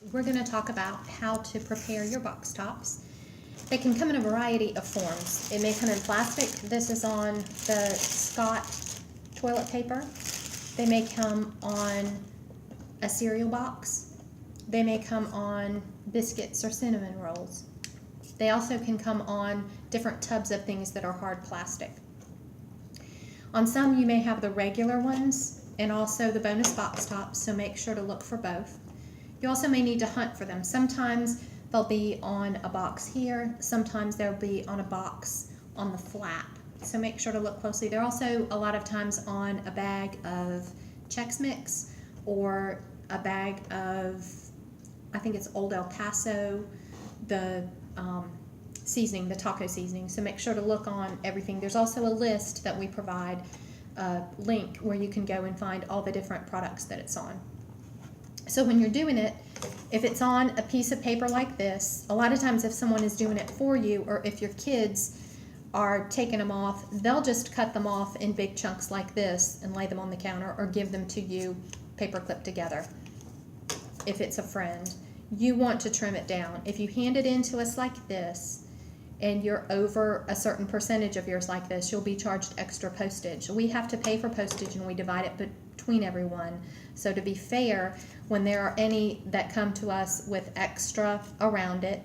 We're going to talk about how to prepare your box tops. They can come in a variety of forms. It may come in plastic. This is on the Scott toilet paper. They may come on a cereal box. They may come on biscuits or cinnamon rolls. They also can come on different tubs of things that are hard plastic. On some you may have the regular ones and also the bonus box tops, so make sure to look for both. You also may need to hunt for them. Sometimes they'll be on a box here, sometimes they'll be on a box on the flap, so make sure to look closely. They're also a lot of times on a bag of Chex Mix or a bag of, I think it's Old El Paso, the seasoning, the taco seasoning, so make sure to look on everything. There's also a list that we provide, a link where you can go and find all the different products that it's on. So when you're doing it, if it's on a piece of paper like this, a lot of times if someone is doing it for you, or if your kids are taking them off, they'll just cut them off in big chunks like this and lay them on the counter, or give them to you paper clipped together. If it's a friend, you want to trim it down. If you hand it in to us like this, and you're over a certain percentage of yours like this, you'll be charged extra postage. We have to pay for postage and we divide it between everyone. So to be fair, when there are any that come to us with extra around it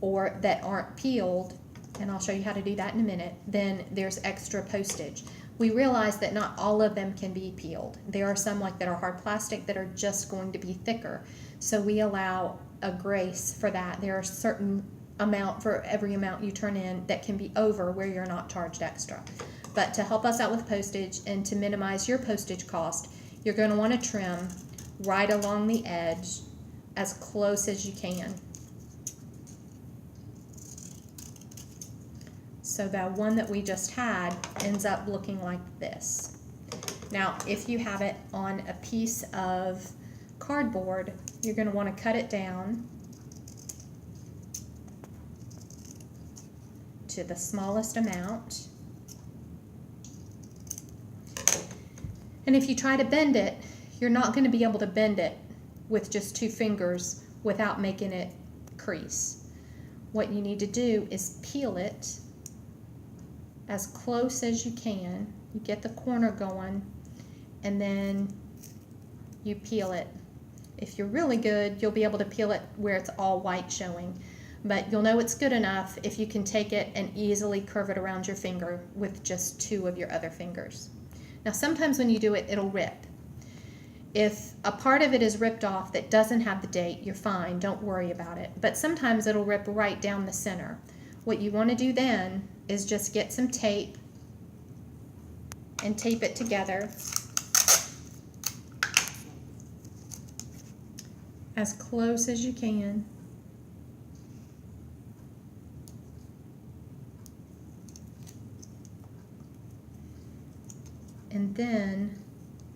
or that aren't peeled, and I'll show you how to do that in a minute, then there's extra postage. We realize that not all of them can be peeled. There are some like that are hard plastic that are just going to be thicker. So we allow a grace for that. There are certain amount for every amount you turn in that can be over where you're not charged extra. But to help us out with postage and to minimize your postage cost, you're going to want to trim right along the edge as close as you can. So that one that we just had ends up looking like this. Now, if you have it on a piece of cardboard, you're going to want to cut it down to the smallest amount. And if you try to bend it, you're not going to be able to bend it with just 2 fingers without making it crease. What you need to do is peel it as close as you can. You get the corner going and then you peel it. If you're really good, you'll be able to peel it where it's all white showing. But you'll know it's good enough if you can take it and easily curve it around your finger with just 2 of your other fingers. Now sometimes when you do it, it'll rip. If a part of it is ripped off that doesn't have the date, you're fine, don't worry about it. But sometimes it'll rip right down the center. What you want to do then is just get some tape and tape it together as close as you can. And then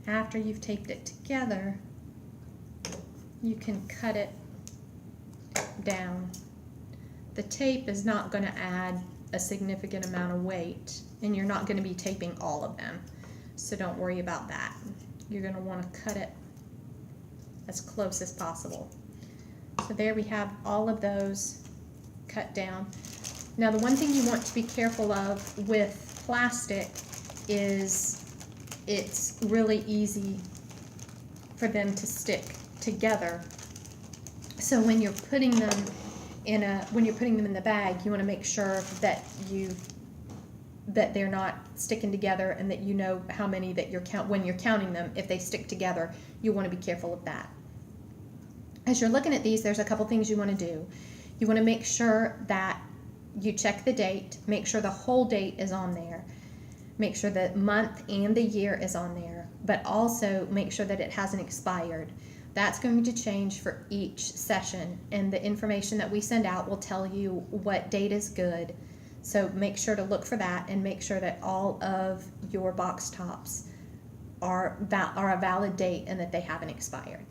after you've taped it together, you can cut it down. The tape is not going to add a significant amount of weight, and you're not going to be taping all of them, so don't worry about that. You're going to want to cut it as close as possible. So there we have all of those cut down. Now the one thing you want to be careful of with plastic is it's really easy for them to stick together. So when you're putting them in the bag, you want to make sure that they're not sticking together, and that you know how many that when you're counting them. If they stick together, you want to be careful of that. As you're looking at these, there's a couple things you want to do. You want to make sure that you check the date, make sure the whole date is on there. Make sure the month and the year is on there, but also make sure that it hasn't expired. That's going to change for each session, and the information that we send out will tell you what date is good. So make sure to look for that, and make sure that all of your box tops are a valid date and that they haven't expired.